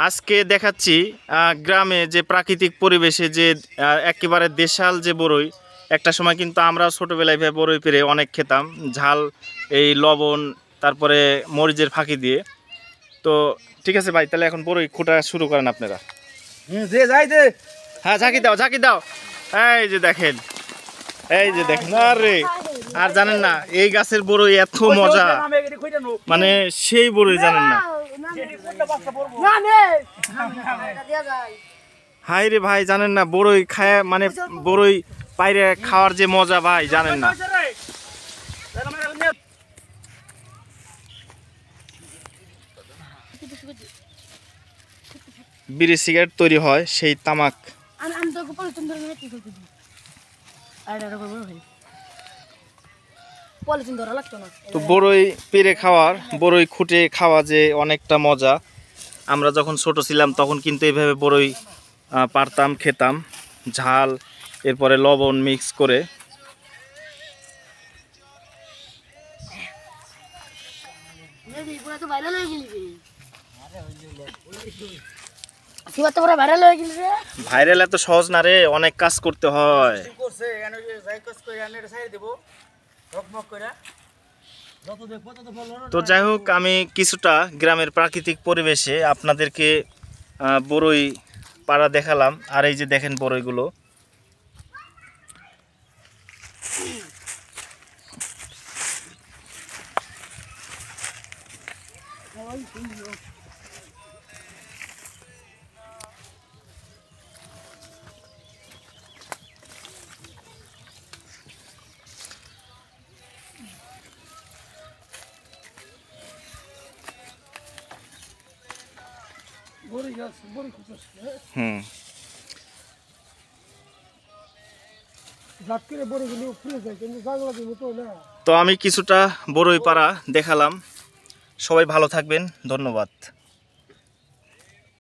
আজকে দেখাচ্ছি গ্রামে যে প্রাকৃতিক পরিবেশে যে একেবারে দেশাল যে বরই, একটা সময় কিন্তু আমরা ছোটোবেলায় বরই পেরে অনেক খেতাম, ঝাল এই লবণ তারপরে মরিচের ফাঁকি দিয়ে। তো ঠিক আছে ভাই, তাহলে এখন বরই খোঁটা শুরু করেন আপনারা। হ্যাঁ, ঝাঁকি দাও ঝাঁকি দাও। এই যে দেখেন, এই যে দেখেন, আরে আর জানেন না এই গাছের বরই এত মজা, মানে সেই বরই জানেন না। হাই রে ভাই, জানেন না বরই খায়, মানে বরই পাইরে খাওয়ার যে মজা ভাই জানেন না। বিড়ি সিগারেট তৈরি হয় সেই তামাক। তো বরই পেরে খাওয়ার, বরই খুঁটে খাওয়া যে অনেকটা মজা। আমরা যখন ছোট ছিলাম তখন কিন্তু এইভাবে বরই পারতাম, খেতাম, ঝাল এরপরে লবণ মিক্স করে। ভাইরাল এত সহজ না রে, অনেক কাজ করতে হয়। তো যাই হোক, আমি কিছুটা গ্রামের প্রাকৃতিক পরিবেশে আপনাদেরকে বরই পাড়া দেখালাম। আর এই যে দেখেন বরইগুলো, তো আমি কিছুটা বরই পাড়া দেখালাম। সবাই ভালো থাকবেন, ধন্যবাদ।